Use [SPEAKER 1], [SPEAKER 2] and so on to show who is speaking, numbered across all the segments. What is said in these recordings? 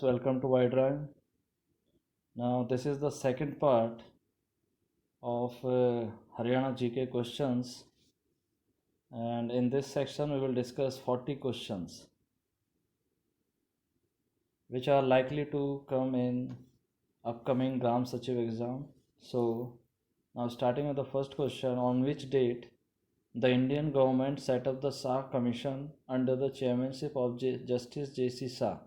[SPEAKER 1] Welcome to Y-Drive. Now, this is the second part of Haryana GK questions, and in this section, we will discuss 40 questions which are likely to come in upcoming Gram Sachiv exam. So, now starting with the first question: on which date the Indian government set up the Shah Commission under the chairmanship of Justice J.C. Shah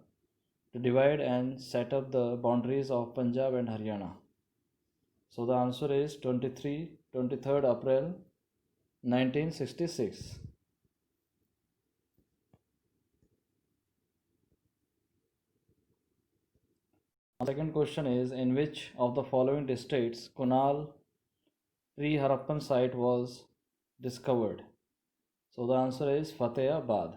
[SPEAKER 1] to divide and set up the boundaries of Punjab and Haryana? So the answer is 23rd April 1966. Second question is, in which of the following districts Kunal pre-Harappan site was discovered? So the answer is Fatehabad.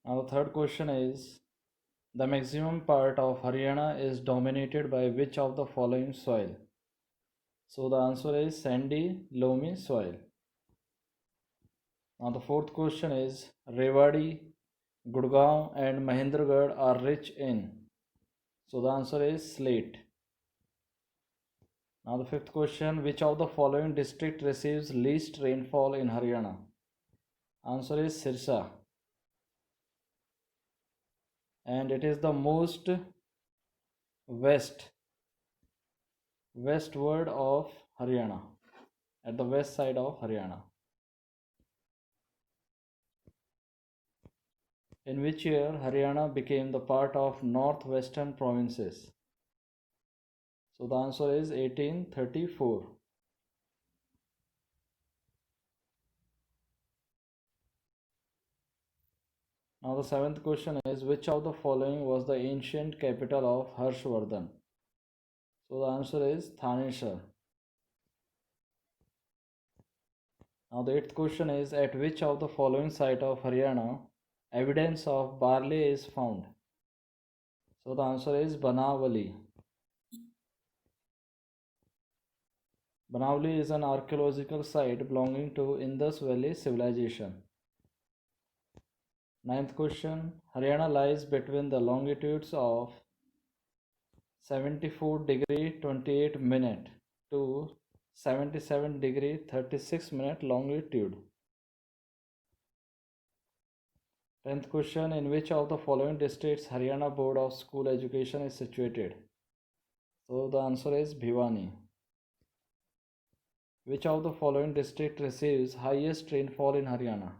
[SPEAKER 1] Now the third question is, the maximum part of Haryana is dominated by which of the following soil? So the answer is sandy loamy soil. Now the fourth question is, Rewari, Gurgaon and Mahendragarh are rich in. So the answer is slate. Now the fifth question, which of the following district receives least rainfall in Haryana? Answer is Sirsa. And it is the most westward of Haryana, at the west side of Haryana. In which year Haryana became the part of northwestern provinces? So the answer is 1834. Now the seventh question is, which of the following was the ancient capital of Harshvardhan? So the answer is Thaneshwar. Now the eighth question is, at which of the following site of Haryana evidence of barley is found? So the answer is Banavali. Banavali is an archaeological site belonging to Indus Valley civilization. Ninth question, Haryana lies between the longitudes of 74 degree 28 minute to 77 degree 36 minute longitude. 10th question, in which of the following districts Haryana Board of School Education is situated? So the answer is Bhiwani. Which of the following district receives highest rainfall in Haryana?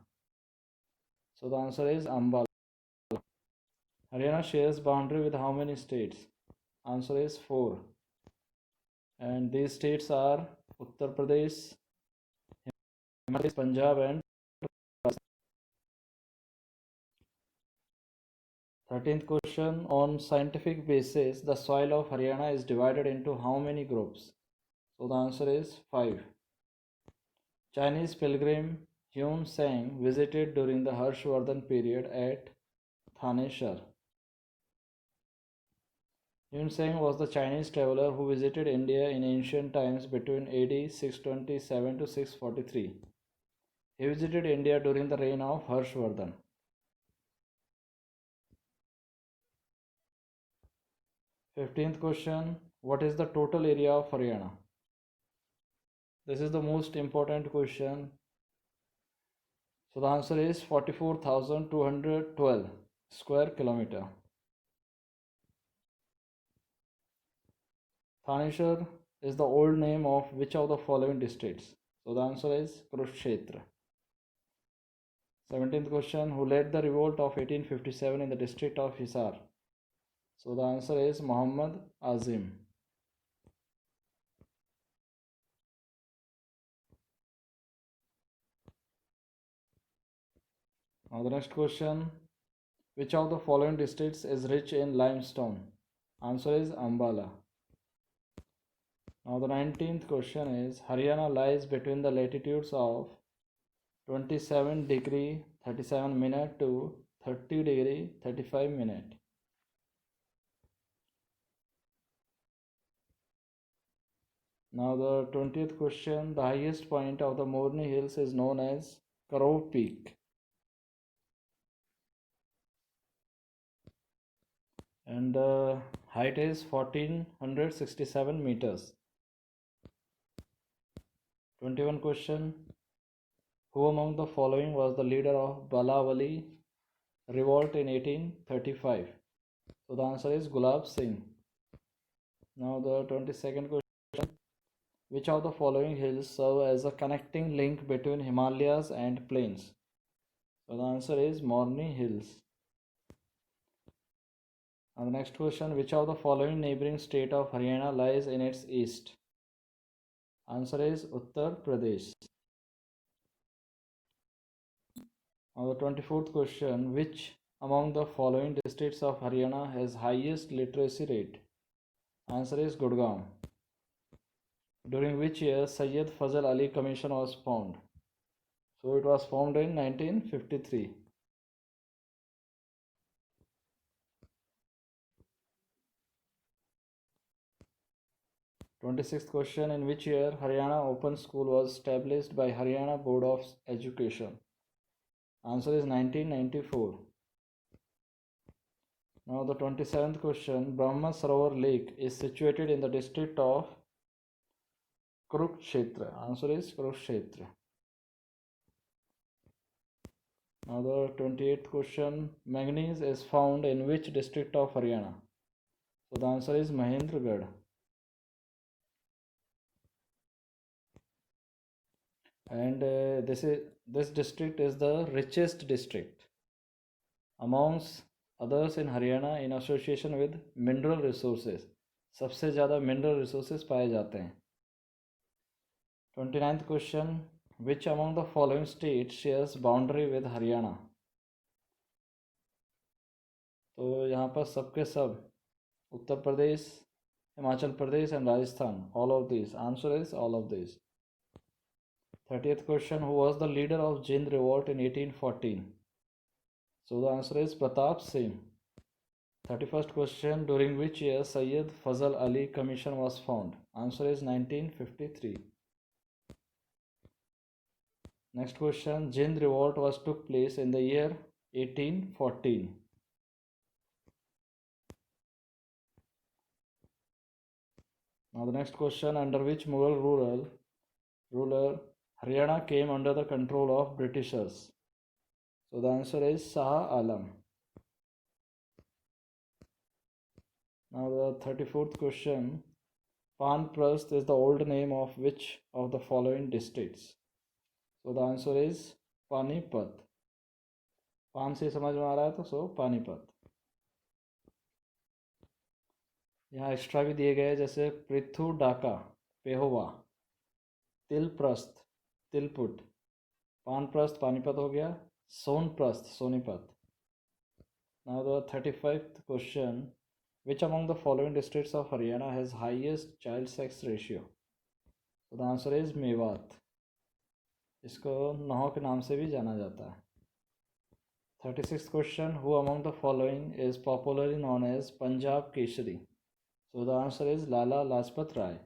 [SPEAKER 1] So the answer is Ambala. Haryana shares boundary with how many states? Answer is 4. And these states are Uttar Pradesh, Himachal Pradesh, Punjab and 13th question, on scientific basis, the soil of Haryana is divided into how many groups? So the answer is 5. Chinese pilgrim Hyun Sang visited during the Harshvardhan period at Thaneshwar. Hyun Sang was the Chinese traveler who visited India in ancient times between AD 627 to 643. He visited India during the reign of Harshvardhan. 15th question, what is the total area of Haryana? This is the most important question. So the answer is 44,212 square kilometer. Thaneshwar is the old name of which of the following districts? So the answer is Kurukshetra. 17th question, who led the revolt of 1857 in the district of Hisar? So the answer is Muhammad Azim. Now the next question, which of the following districts is rich in limestone? Answer is Ambala. Now the 19th question is, Haryana lies between the latitudes of 27 degree 37 minute to 30 degree 35 minute. Now the 20th question, the highest point of the Morni Hills is known as Karor Peak. And the height is 1467 meters. 21 question. Who among the following was the leader of Balawali revolt in 1835? So the answer is Gulab Singh. Now the 22nd question. Which of the following hills serve as a connecting link between Himalayas and plains? So the answer is Morni Hills. Now the next question. Which of the following neighboring state of Haryana lies in its east? Answer is Uttar Pradesh. Now the 24th question. Which among the following districts of Haryana has highest literacy rate? Answer is Gurgaon. During which year Sayyid Fazal Ali Commission was formed? So it was formed in 1953. Twenty-sixth question. In which year Haryana Open School was established by Haryana Board of Education? Answer is 1994. Now the 27th question. Brahma Sarovar Lake is situated in the district of Kurukshetra. Answer is Kurukshetra. Now the 28th question. Manganese is found in which district of Haryana? So the answer is Mahendragarh. And this district is the richest district amongst others in Haryana in association with mineral resources. सबसे ज़्यादा mineral resources पाए जाते हैं. 29th question. Which among the following states shares boundary with Haryana? तो यहाँ पर सबके सब Uttar Pradesh, Himachal Pradesh and Rajasthan. All of these. Answer is all of these. 30th question. Who was the leader of Jind revolt in 1814? So the answer is Pratap Singh. 31st question. During which year Sayyid Fazal Ali Commission was formed? Answer is 1953. Next question. Jind revolt took place in the year 1814. Now the next question. Under which Mughal ruler Haryana came under the control of Britishers? So the answer is Shah Alam. Now the 34th question. Panprasth is the old name of which of the following districts? So the answer is Panipat. पान से समझ में आ रहा है तो सो पानीपत. यहाँ extra भी दिए गए हैं जैसे पृथु डाका पेहोवा, तिलप्रस्थ तिलपुट, पानप्रस्थ पानीपत हो गया, Sonprasth Sonipat. Now the 35th question. Which among the following districts of Haryana has highest child sex ratio? So the answer is Mewat. इसको नौ के नाम से भी जाना जाता है. 36th question. Who among the following is popularly known as Punjab Keshari? So the answer is Lala Lajpat Rai.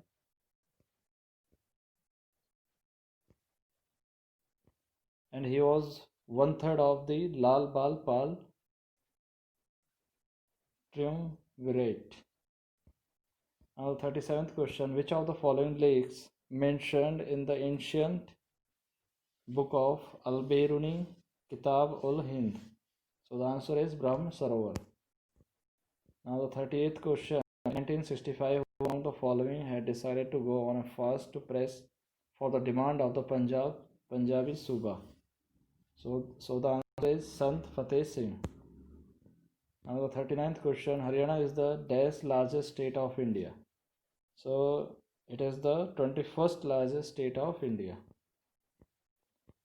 [SPEAKER 1] And he was 1/3 of the Lal Bal Pal triumvirate. Now 37th question. Which of the following lakes mentioned in the ancient book of Al-Biruni Kitab ul-Hind? So the answer is Brahm Sarovar. Now the 38th question. In 1965, who among the following had decided to go on a fast to press for the demand of the Punjabi Suba? So the answer is Sant Fateh Singh. Now the 39th question. Haryana is the dash largest state of India. So it is the 21st largest state of India.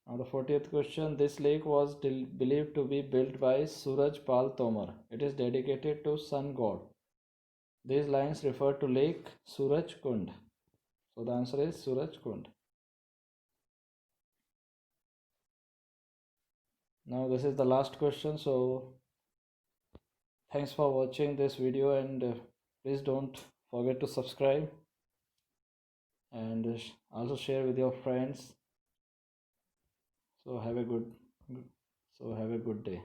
[SPEAKER 1] Now the 40th question. This lake was believed to be built by Suraj Pal Tomar. It is dedicated to sun god. These lines refer to Lake Suraj Kund. So the answer is Suraj Kund. Now this is the last question. So thanks for watching this video, and please don't forget to subscribe and also share with your friends. So have a good day.